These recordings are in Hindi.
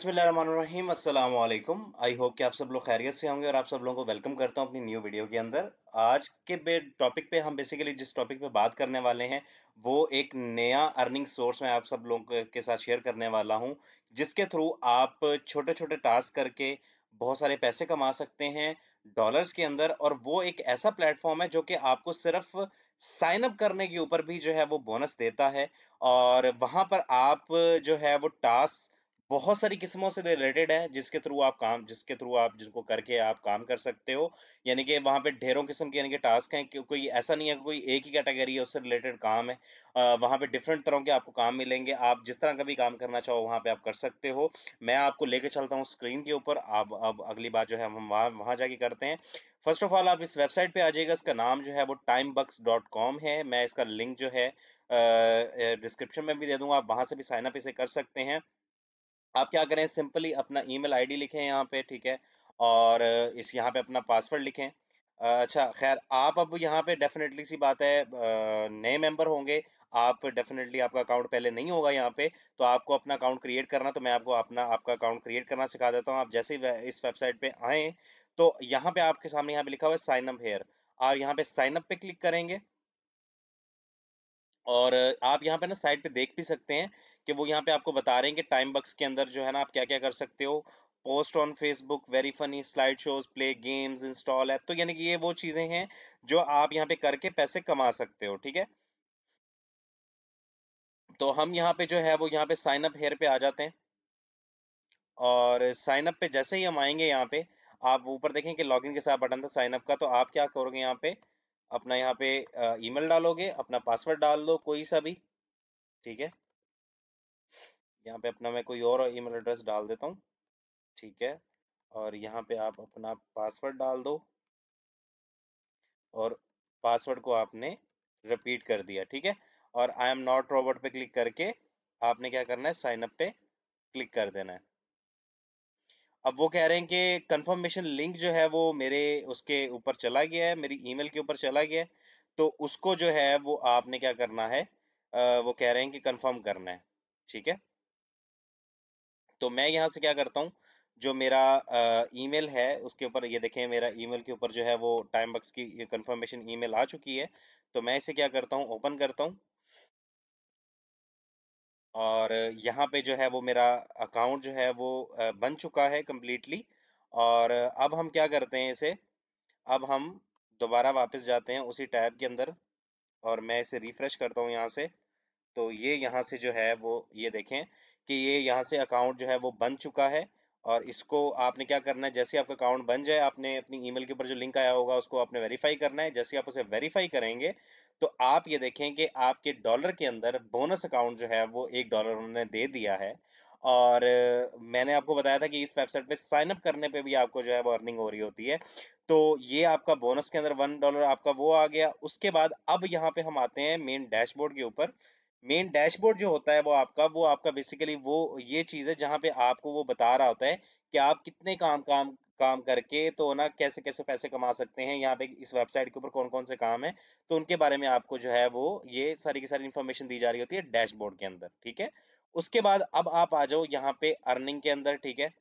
बिस्मिल्लाहिर्रहमानिर्रहीम अस्सलाम वालेकुम। आई होप कि आप सब लोग खैरियत से होंगे और आप सब लोगों को वेलकम करता हूं अपनी न्यू वीडियो के अंदर। आज के टॉपिक पे हम बेसिकली जिस टॉपिक पे बात करने वाले हैं वो एक नया अर्निंग सोर्स मैं आप सब लोगों के साथ शेयर करने वाला हूं, जिसके थ्रू आप छोटे-छोटे टास्क करके बहुत सारे पैसे कमा सकते हैं डॉलर्स के अंदर। और वो एक ऐसा प्लेटफॉर्म है जो कि आपको सिर्फ साइन अप करने के ऊपर भी जो है वो बोनस देता है। और वहां पर आप जो है वो टास्क बहुत सारी किस्मों से रिलेटेड है, जिसके थ्रू आप जिनको करके आप काम कर सकते हो। यानी कि वहाँ पे ढेरों किस्म के यानी कि टास्क हैं, कि कोई ऐसा नहीं है कि कोई एक ही कैटेगरी है उससे रिलेटेड काम है। वहाँ पे डिफरेंट तरह के आपको काम मिलेंगे, आप जिस तरह का भी काम करना चाहो वहाँ पे आप कर सकते हो। मैं आपको लेके चलता हूँ स्क्रीन के ऊपर। आप अब अगली बात जो है हम वहाँ वहाँ जाके करते हैं। फर्स्ट ऑफ ऑल आप इस वेबसाइट पे आ जाइएगा। इसका नाम जो है वो timebucks.com है। मैं इसका लिंक जो है डिस्क्रिप्शन में भी दे दूंगा, आप वहां से भी साइन अप इसे कर सकते हैं। आप क्या करें, सिंपली अपना ईमेल आईडी लिखें यहाँ पे, ठीक है। और इस यहाँ पे अपना पासवर्ड लिखें। अच्छा खैर, आप अब यहाँ पे डेफिनेटली सी बात है, नए मेंबर होंगे आप, डेफिनेटली आपका अकाउंट पहले नहीं होगा यहाँ पे। तो आपको अपना अकाउंट क्रिएट करना, तो मैं आपको आपका अकाउंट क्रिएट करना सिखा देता हूँ। आप जैसे ही इस वेबसाइट पे आए तो यहाँ पे आपके सामने यहाँ पे लिखा हुआ है साइन अप हेयर। आप यहाँ पे साइन अप पे क्लिक करेंगे और आप यहाँ पे ना साइड पे देख भी सकते हैं कि वो यहाँ पे आपको बता रहे हैं कि टाइम बक्स के अंदर जो है ना आप क्या क्या कर सकते हो। Post on Facebook, very funny, slide shows, play games, install app. तो यानी कि ये वो चीजें हैं जो आप यहाँ पे करके पैसे कमा सकते हो, ठीक है। तो हम यहाँ पे जो है वो यहाँ पे साइन अप हेयर पे आ जाते हैं। और साइन अप पे जैसे ही हम आएंगे यहाँ पे, आप ऊपर देखें कि लॉगिन के साथ बटन था साइन अप का। तो आप क्या करोगे, यहाँ पे अपना यहाँ पे ईमेल डालोगे, अपना पासवर्ड डाल दो कोई सा भी, ठीक है। यहाँ पे अपना मैं कोई और ईमेल एड्रेस डाल देता हूँ, ठीक है। और यहाँ पे आप अपना पासवर्ड डाल दो और पासवर्ड को आपने रिपीट कर दिया, ठीक है। और आई एम नॉट रोबोट पे क्लिक करके आपने क्या करना है, साइन अप पे क्लिक कर देना है। अब वो कह रहे हैं कि कंफर्मेशन लिंक जो है वो मेरे उसके ऊपर चला गया है, मेरी ईमेल के ऊपर चला गया है। तो उसको जो है वो आपने क्या करना है, वो कह रहे हैं कि कंफर्म करना है, ठीक है। तो मैं यहाँ से क्या करता हूँ, जो मेरा ईमेल है उसके ऊपर ये देखें, मेरा ईमेल के ऊपर जो है वो टाइम बक्स की कंफर्मेशन ईमेल आ चुकी है। तो मैं इसे क्या करता हूँ, ओपन करता हूँ। और यहाँ पे जो है वो मेरा अकाउंट जो है वो बन चुका है कंप्लीटली। और अब हम क्या करते हैं इसे, अब हम दोबारा वापस जाते हैं उसी टैब के अंदर। और मैं इसे रिफ्रेश करता हूँ यहाँ से। तो ये यहाँ से जो है वो ये देखें कि ये यहाँ से अकाउंट जो है वो बन चुका है। और इसको आपने क्या करना है, जैसे ही आपका अकाउंट बन जाए, आपने अपनी ईमेल के ऊपर जो लिंक आया होगा उसको आपने वेरीफाई करना है। जैसे ही आप उसे वेरीफाई करेंगे तो आप ये देखें कि आपके डॉलर के अंदर बोनस अकाउंट जो है वो $1 उन्होंने दे दिया है। और मैंने आपको बताया था कि इस वेबसाइट पे साइन अप करने पे भी आपको जो है वो अर्निंग हो रही होती है। तो ये आपका बोनस के अंदर $1 आपका वो आ गया। उसके बाद अब यहाँ पे हम आते हैं मेन डैशबोर्ड के ऊपर। मेन डैशबोर्ड जो होता है वो आपका बेसिकली वो ये चीज़ है जहाँ पे आपको वो बता रहा होता है कि आप कितने काम काम काम करके तो ना कैसे कैसे पैसे कमा सकते हैं। यहाँ पे इस वेबसाइट के ऊपर कौन कौन से काम है, तो उनके बारे में आपको जो है वो ये सारी की सारी इन्फॉर्मेशन दी जा रही होती है डैशबोर्ड के अंदर, ठीक है। उसके बाद अब आप आ जाओ यहाँ पे अर्निंग के अंदर, ठीक है।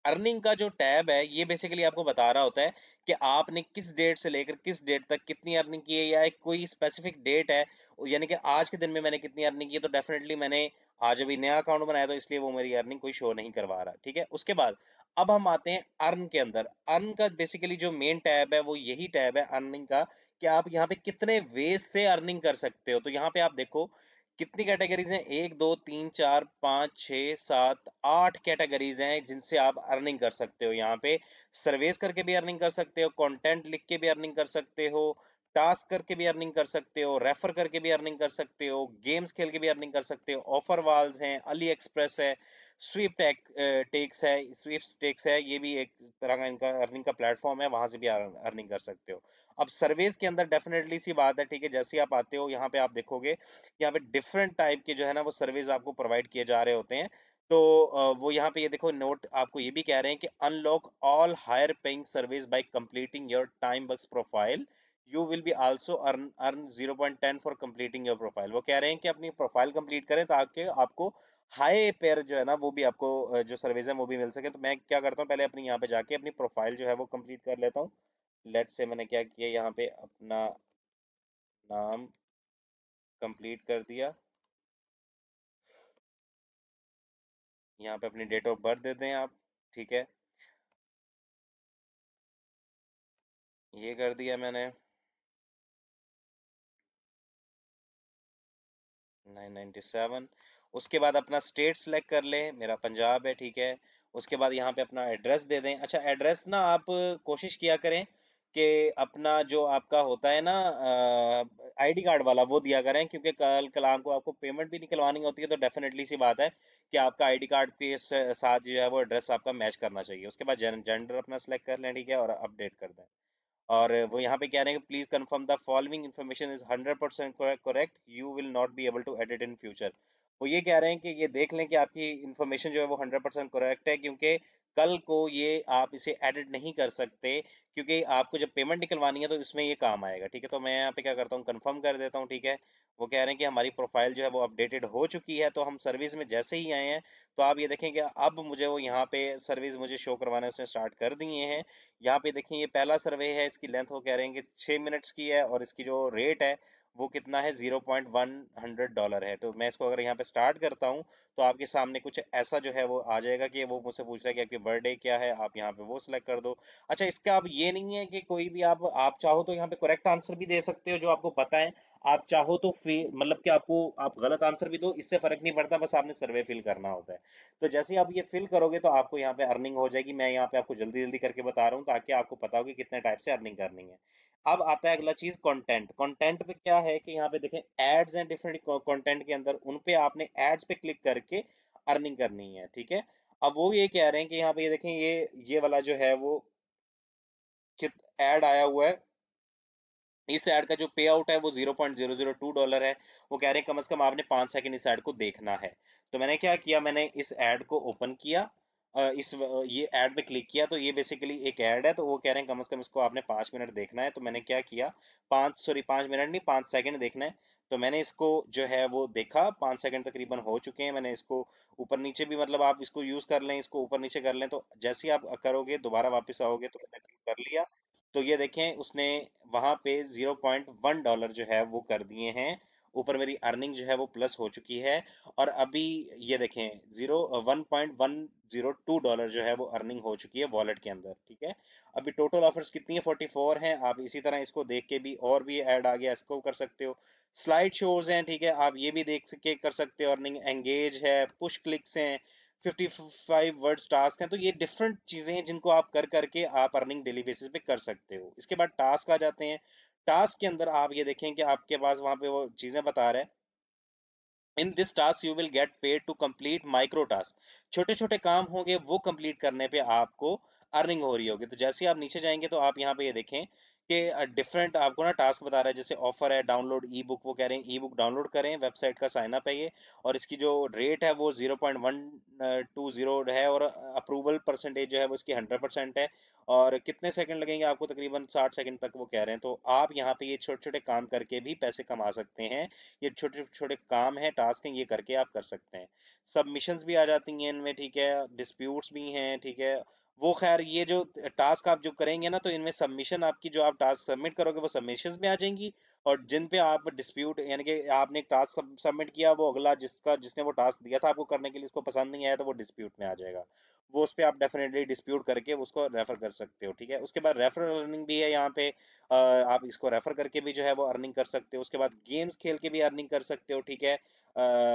अर्निंग का जो टैब है ये बेसिकली आपको बता रहा होता है कि आपने किस डेट से लेकर किस डेट तक कितनी अर्निंग की है, या एक कोई स्पेसिफिक डेट है। यानी कि आज के दिन में मैंने कितनी अर्निंग की है, तो डेफिनेटली मैंने आज अभी नया अकाउंट बनाया तो इसलिए वो मेरी अर्निंग कोई शो नहीं करवा रहा, ठीक है। उसके बाद अब हम आते हैं अर्न के अंदर। अर्न का बेसिकली जो मेन टैब है वो यही टैब है अर्निंग का, कि आप यहाँ पे कितने वेज से अर्निंग कर सकते हो। तो यहाँ पे आप देखो कितनी कैटेगरीज हैं, 1 2 3 4 5 6 7 8 कैटेगरीज हैं जिनसे आप अर्निंग कर सकते हो। यहाँ पे सर्वेस करके भी अर्निंग कर सकते हो, कंटेंट लिख के भी अर्निंग कर सकते हो, टास्क करके भी अर्निंग कर सकते हो, रेफर करके भी अर्निंग कर सकते हो, गेम्स खेल के भी अर्निंग कर सकते हो, ऑफर वाल्स हैं, अली एक्सप्रेस है, स्वीप टेक्स है, स्वीप टेक्स है, ये भी एक तरह का इनका अर्निंग का प्लेटफॉर्म है, वहां से भी अर्निंग कर सकते हो। अब सर्वेस के अंदर डेफिनेटली सी बात है, ठीक है। जैसे ही आप आते हो यहाँ पे आप देखोगे यहाँ पे डिफरेंट टाइप के जो है ना वो सर्विस आपको प्रोवाइड किए जा रहे होते हैं। तो वो यहाँ पे ये देखो नोट आपको ये भी कह रहे हैं कि unlock all higher paying service by completing your Time Bucks profile you will be also earn 0.10 for completing your profile. वो कह रहे हैं कि अपनी प्रोफाइल कंप्लीट करें ताकि आपको हाई पेयर जो है ना वो भी आपको जो सर्विस है वो भी मिल सके। तो मैं क्या करता हूँ, पहले अपनी यहाँ पे जाके अपनी प्रोफाइल जो है वो कंप्लीट कर लेता हूँ। लेट्स से मैंने क्या किया, यहाँ पे अपना नाम कंप्लीट कर दिया, यहाँ पे अपनी डेट ऑफ बर्थ दे दें आप, ठीक है, ये कर दिया मैंने, 997। उसके बाद अपना स्टेट सेलेक्ट कर लें, मेरा पंजाब है, ठीक है। उसके बाद यहाँ पे अपना एड्रेस दे दें। अच्छा, एड्रेस ना आप कोशिश किया करें कि अपना जो आपका होता है ना आईडी कार्ड वाला वो दिया करें, क्योंकि कल कलाम को आपको पेमेंट भी निकलवानी होती है, तो डेफिनेटली सी बात है कि आपका आईडी कार्ड के साथ जो है वो एड्रेस आपका मैच करना चाहिए। उसके बाद जेंडर अपना सेलेक्ट कर लें, ठीक है, और अपडेट कर दें। और वो यहाँ पे कह रहे हैं कि please confirm the following information is 100% correct, you will not be able to edit in future. वो ये कह रहे हैं कि ये देख लें कि आपकी इन्फॉर्मेशन जो है वो 100% करेक्ट है, क्योंकि कल को ये आप इसे एडिट नहीं कर सकते, क्योंकि आपको जब पेमेंट निकलवानी है तो इसमें ये काम आएगा, ठीक है। तो मैं यहाँ पे क्या करता हूँ, कंफर्म कर देता हूँ, ठीक है। वो कह रहे हैं कि हमारी प्रोफाइल जो है वो अपडेटेड हो चुकी है, तो हम सर्विस में जैसे ही आए हैं तो आप ये देखें कि अब मुझे वो यहाँ पे सर्विस मुझे शो करवाने उसने स्टार्ट कर दिए हैं। यहाँ पे देखें, ये पहला सर्वे है, इसकी लेंथ वो कह रहे हैं कि 6 मिनट्स की है, और इसकी जो रेट है वो कितना है, $0.100 है। तो मैं इसको अगर यहाँ पे स्टार्ट करता हूँ तो आपके सामने कुछ ऐसा जो है वो आ जाएगा कि वो मुझसे पूछ रहा है कि आपकी बर्थडे क्या है, आप यहाँ पे वो सिलेक्ट कर दो। अच्छा, इसका अब ये नहीं है कि कोई भी आप चाहो तो यहाँ पे करेक्ट आंसर भी दे सकते हो जो आपको पता है, आप चाहो तो फिर मतलब कि आपको आप गलत आंसर भी दो, इससे फर्क नहीं पड़ता, बस आपने सर्वे फिल करना होता है। तो जैसे ही आप ये फिल करोगे तो आपको यहाँ पे अर्निंग हो जाएगी। मैं यहाँ पे आपको जल्दी जल्दी करके बता रहा हूँ ताकि आपको पता हो कि कितने टाइप से अर्निंग करनी है। अब आता है अगला चीज, कंटेंट। कंटेंट पे क्या है कि यहाँ पे देखें एड्स एंड डिफरेंट कंटेंट के अंदर उन पे आपने एड्स पे क्लिक करके अर्निंग करनी है, ठीक है। अब वो ये कह रहे हैं कि यहाँ पे ये देखें, ये वाला जो है वो एड आया हुआ है, इस ऐड का जो पे आउट है वो $0.002 है। वो कह रहे हैं कम से कम आपने 5 सेकंड इस ऐड को देखना है। तो मैंने क्या किया, मैंने इस ऐड को ओपन किया, ये ऐड पे क्लिक किया, तो ये बेसिकली एक ऐड है, तो वो कह रहे हैं कम से कम इसको आपने 5 मिनट देखना है। तो मैंने क्या किया, 5 मिनट नहीं, 5 सेकंड देखना है। तो मैंने इसको जो है वो देखा, 5 सेकंड तकरीबन हो चुके हैं। मैंने इसको ऊपर नीचे भी, मतलब आप इसको यूज कर लें, इसको ऊपर नीचे कर लें, तो जैसे ही आप करोगे दोबारा वापस आओगे, तो मैंने कर लिया। तो ये देखें उसने वहां पे $0.1 जो है वो कर दिए हैं। ऊपर मेरी अर्निंग जो है वो प्लस हो चुकी है। और अभी ये देखें, 1.102 जो है वो अर्निंग हो चुकी है वॉलेट के अंदर, ठीक है। अभी टोटल ऑफर्स कितनी है, 44 हैं। आप इसी तरह इसको देख के भी, और भी ऐड आ गया, इसको कर सकते हो। स्लाइड शोज हैं, ठीक है, आप ये भी देख के कर सकते हो अर्निंग। एंगेज है, पुश क्लिक्स हैं, 55 वर्ड्स टास्क हैं। तो ये डिफरेंट चीजें हैं जिनको आप कर करके आप अर्निंग डेली बेसिस पे कर सकते हो। इसके बाद टास्क आ जाते हैं। टास्क के अंदर आप ये देखें कि आपके पास वहां पे वो चीजें बता रहे हैं, in this task you will get paid to complete micro task. छोटे छोटे काम होंगे, वो कंप्लीट करने पे आपको अर्निंग हो रही होगी। तो जैसे ही आप नीचे जाएंगे तो आप यहाँ पे ये देखें कि डिफरेंट आपको ना टास्क बता रहा है। जैसे ऑफर है, डाउनलोड ई बुक, वो कह रहे हैं ई बुक डाउनलोड करें, वेबसाइट का साइन अप है ये, और इसकी जो रेट है वो 0.120 है, और अप्रूवल परसेंटेज जो है वो इसकी 100% है। और कितने सेकंड लगेंगे आपको, तकरीबन 60 सेकंड तक वो कह रहे हैं। तो आप यहाँ पे ये छोटे छोटे काम करके भी पैसे कमा सकते हैं। ये छोटे छोटे काम है, टास्क हैं, ये करके आप कर सकते हैं। सबमिशंस भी आ जाती हैं इनमें, ठीक है, डिस्प्यूट्स भी हैं, ठीक है। वो खैर ये जो टास्क आप जो करेंगे ना, तो इनमें सबमिशन आपकी जो आप टास्क सबमिट करोगे वो सबमिशंस में आ जाएंगी। और जिन पे आप डिस्प्यूट, यानी कि आपने एक टास्क सबमिट किया, वो अगला जिसने वो टास्क दिया था आपको करने के लिए, उसको पसंद नहीं आया, तो वो डिस्प्यूट में आ जाएगा। वो उस पे आप डेफिनेटली डिस्प्यूट करके उसको रेफर कर सकते हो, ठीक है। उसके बाद रेफरल अर्निंग भी है यहाँ पे, आप इसको रेफर करके भी जो है वो अर्निंग कर सकते हो। उसके बाद गेम्स खेल के भी अर्निंग कर सकते हो, ठीक है।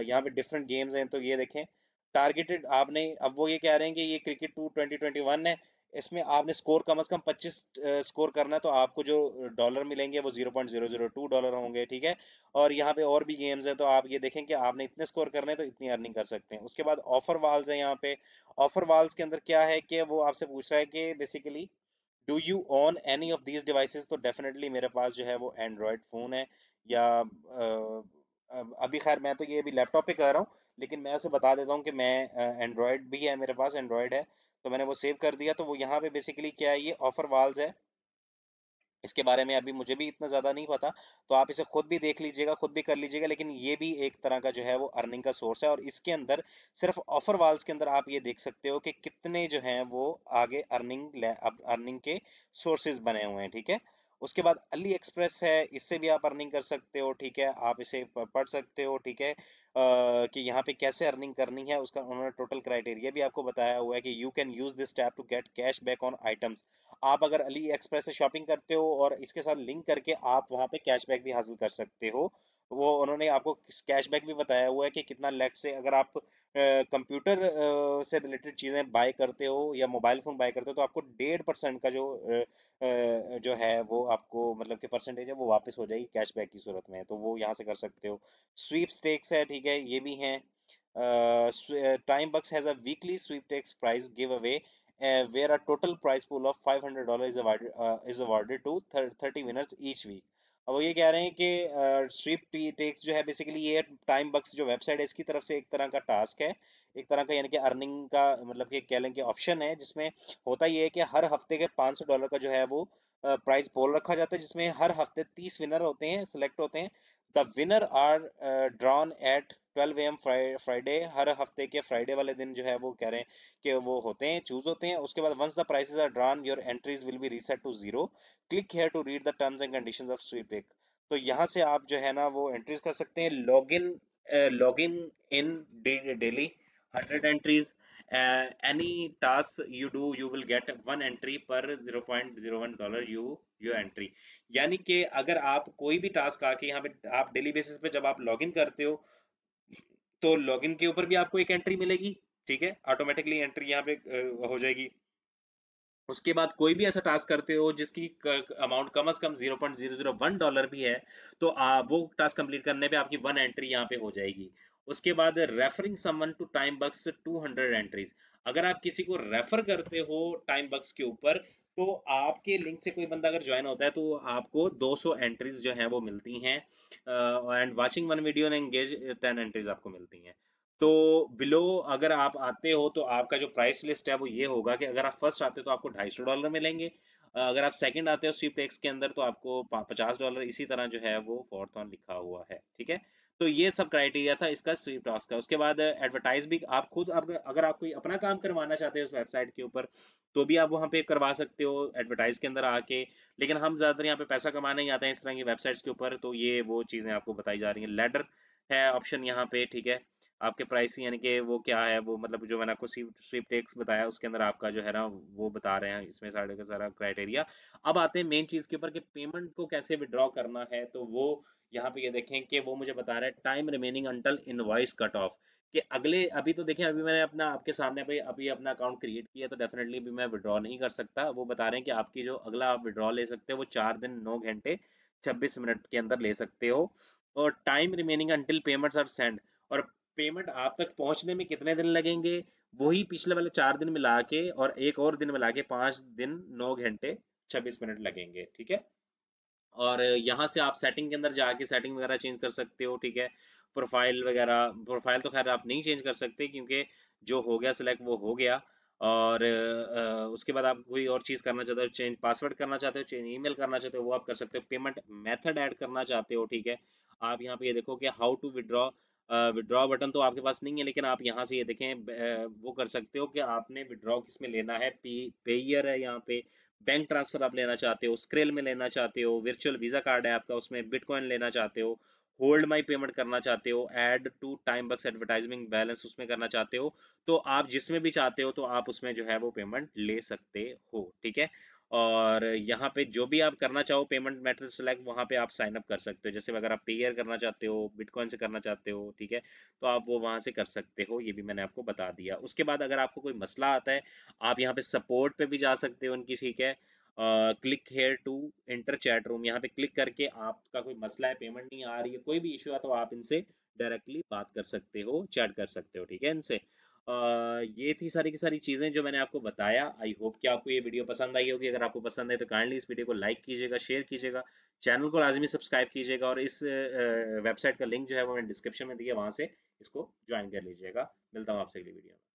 यहाँ पे डिफरेंट गेम्स हैं, तो ये देखें, टारगेटेड आपने, अब वो ये कह रहे हैं कि ये क्रिकेट टू 2021 है, इसमें आपने स्कोर कम से कम 25 स्कोर करना है, तो आपको जो डॉलर मिलेंगे वो $0.002 होंगे, ठीक है। और यहाँ पे और भी गेम्स हैं, तो आप ये देखें कि आपने इतने स्कोर करने हैं तो इतनी अर्निंग कर सकते हैं। उसके बाद ऑफर वाल्स हैं यहाँ पे। ऑफर वाल्स के अंदर क्या है कि वो आपसे पूछ रहा है कि basically do you own any of these devices. तो डेफिनेटली मेरे पास जो है वो एंड्रॉयड फ़ोन है, या अभी खैर मैं तो ये अभी लैपटॉप पे कर रहा हूँ, लेकिन मैं उसे बता देता हूँ कि मैं एंड्रॉयड भी है, मेरे पास एंड्रॉयड है। तो मैंने वो सेव कर दिया। तो वो यहाँ पे बेसिकली क्या है, ये ऑफर वाल्स है। इसके बारे में अभी मुझे भी इतना ज़्यादा नहीं पता, तो आप इसे खुद भी देख लीजिएगा, खुद भी कर लीजिएगा, लेकिन ये भी एक तरह का जो है वो अर्निंग का सोर्स है। और इसके अंदर सिर्फ ऑफर वाल्स के अंदर आप ये देख सकते हो कि कितने जो हैं वो आगे अर्निंग के सोर्सेज बने हुए हैं, ठीक है। उसके बाद अली एक्सप्रेस है, इससे भी आप अर्निंग कर सकते हो, ठीक है, आप इसे पढ़ सकते हो, ठीक है, कि यहाँ पे कैसे अर्निंग करनी है, उसका उन्होंने टोटल क्राइटेरिया भी आपको बताया हुआ है कि you can use this tab to get cash back on items. आप अगर अली एक्सप्रेस से शॉपिंग करते हो और इसके साथ लिंक करके आप वहां पे कैशबैक भी हासिल कर सकते हो। वो उन्होंने आपको कैशबैक भी बताया हुआ है कि कितना लेट से अगर आप कंप्यूटर से रिलेटेड चीज़ें बाय करते हो या मोबाइल फ़ोन बाय करते हो तो आपको 1.5% का जो है वो आपको मतलब कि परसेंटेज है वो वापस हो जाएगी कैशबैक की सूरत में, तो वो यहाँ से कर सकते हो। स्वीप स्टेक्स है, ठीक है, ये भी हैं। Time Bucks has a weekly sweepstakes prize giveaway where a total prize pool of $500 is awarded to 30 winners each week. अब वो ये कह रहे हैं कि स्वीप टेक्स जो है बेसिकली ये टाइम बक्स जो वेबसाइट है इसकी तरफ से एक तरह का टास्क है, एक तरह का यानी कि अर्निंग का मतलब कि कह लें कि ऑप्शन है, जिसमें होता ये है कि हर हफ्ते के $500 का जो है वो प्राइस पोल रखा जाता है, जिसमें हर हफ्ते 30 विनर होते हैं, सिलेक्ट होते हैं। The winner are drawn at 12 AM Friday, हर हफ्ते के फ्राइडे वाले दिन जो है वो कह रहे हैं कि वो होते हैं, चूज होते हैं। उसके बाद once the prices are drawn your entries will be reset to zero, click here to read the terms and conditions of sweep. तो यहाँ से आप जो है ना वो एंट्रीज कर सकते हैं, login in daily 100 entries, any task you do you will get one entry पर $0.01 यू एंट्री। यानी कि अगर आप कोई भी टास्क आके यहाँ पे आप डेली बेसिस पे जब आप लॉगिन करते हो तो लॉगिन के ऊपर भी आपको एक एंट्री मिलेगी, ठीक है, ऑटोमेटिकली एंट्री यहाँ पे हो जाएगी। उसके बाद कोई भी ऐसा टास्क करते हो जिसकी अमाउंट कम से कम $0.001 भी है, तो वो टास्क कंप्लीट करने पे आपकी वन एंट्री यहाँ पे हो जाएगी। उसके बाद referring someone to Time Bucks 200 entries, अगर आप किसी को रेफर करते हो टाइम बक्स के ऊपर तो आपके लिंक से कोई बंदा अगर ज्वाइन होता है तो आपको 200 एंट्रीज जो हैं वो मिलती हैं, and watching one video and engage 10 entries आपको मिलती हैं। तो बिलो अगर आप आते हो तो आपका जो प्राइस लिस्ट है वो ये होगा कि अगर आप फर्स्ट आते हो तो आपको $250 मिलेंगे, अगर आप सेकंड आते हो स्वीप टेक्स के अंदर तो आपको $50, इसी तरह जो है वो फोर्थ ऑन लिखा हुआ है, ठीक है। तो ये सब क्राइटेरिया था इसका स्वीप टास्क का। उसके बाद एडवर्टाइज भी आप खुद अगर आप कोई अपना काम करवाना चाहते हो उस वेबसाइट के ऊपर तो भी आप वहाँ पे करवा सकते हो एडवर्टाइज के अंदर आके, लेकिन हम ज्यादातर यहाँ पे पैसा कमाने ही आते हैं इस तरह की वेबसाइट्स के ऊपर, तो ये वो चीजें आपको बताई जा रही हैं। लेडर है ऑप्शन यहाँ पे, ठीक है, आपके प्राइस यानी कि वो क्या है वो मतलब जो मैंने आपको स्वीप टेक्स बताया उसके अंदर आपका जो है ना वो बता रहे हैं इसमें सारे का सारा क्राइटेरिया। अब आते हैं मेन चीज के ऊपर कि पेमेंट को कैसे विड्रॉ करना है, तो वो यहाँ पे ये देखें कि वो मुझे बता रहा है time remaining until invoice cut off, कि अगले अभी तो देखें अभी मैंने अपना आपके सामने अभी अपना अकाउंट क्रिएट किया तो डेफिनेटली अभी मैं विड्रॉ नहीं कर सकता। वो बता रहे हैं कि आपकी जो अगला आप विड्रॉ ले सकते हो वो 4 दिन 9 घंटे 26 मिनट के अंदर ले सकते हो, और time remaining until payments are send, और पेमेंट आप तक पहुंचने में कितने दिन लगेंगे वही पिछले वाले 4 दिन मिला के और एक और दिन मिला के 5 दिन 9 घंटे 26 मिनट लगेंगे, ठीक है। और यहाँ से आप सेटिंग के अंदर जाके सेटिंग वगैरह चेंज कर सकते हो, ठीक है। प्रोफाइल वगैरह, प्रोफाइल तो खैर आप नहीं चेंज कर सकते क्योंकि जो हो गया सिलेक्ट वो हो गया। और उसके बाद आप कोई और चीज़ करना चाहते हो, चेंज पासवर्ड करना चाहते हो, चेंज ईमेल करना चाहते हो, वो आप कर सकते हो। पेमेंट मेथड ऐड करना चाहते हो, ठीक है, आप यहाँ पे ये देखो कि how to withdraw, withdraw button तो आपके पास नहीं है, लेकिन आप यहाँ से ये देखें वो कर सकते हो कि आपने विड्रॉ किस में लेना है, पेयर है यहाँ पे, बैंक ट्रांसफर आप लेना चाहते हो, स्क्रिल में लेना चाहते हो, वर्चुअल वीजा कार्ड है आपका उसमें बिटकॉइन लेना चाहते हो, होल्ड माई पेमेंट करना चाहते हो, add to Time Bucks advertisement balance उसमें करना चाहते हो, तो आप जिसमें भी चाहते हो तो आप उसमें जो है वो पेमेंट ले सकते हो, ठीक है। और यहाँ पे जो भी आप करना चाहो पेमेंट मेथड सेलेक्ट वहाँ पे आप साइन अप कर सकते हो, जैसे अगर आप पेयर करना चाहते हो, बिटकॉइन से करना चाहते हो, ठीक है, तो आप वो वहाँ से कर सकते हो, ये भी मैंने आपको बता दिया। उसके बाद अगर आपको कोई मसला आता है आप यहाँ पे सपोर्ट पे भी जा सकते हो उनकी, ठीक है। Click here to enter chat room, यहाँ पे क्लिक करके आपका कोई मसला है, पेमेंट नहीं आ रही है, कोई भी इशू है तो आप इनसे डायरेक्टली बात कर सकते हो, चैट कर सकते हो, ठीक है इनसे। ये थी सारी की सारी चीज़ें जो मैंने आपको बताया। आई होप कि आपको ये वीडियो पसंद आई होगी, अगर आपको पसंद है तो काइंडली इस वीडियो को लाइक कीजिएगा, शेयर कीजिएगा, चैनल को लाजमी सब्सक्राइब कीजिएगा, और इस वेबसाइट का लिंक जो है वो मैंने डिस्क्रिप्शन में दिया, वहाँ से इसको ज्वाइन कर लीजिएगा। मिलता हूँ आपसे अगली वीडियो में।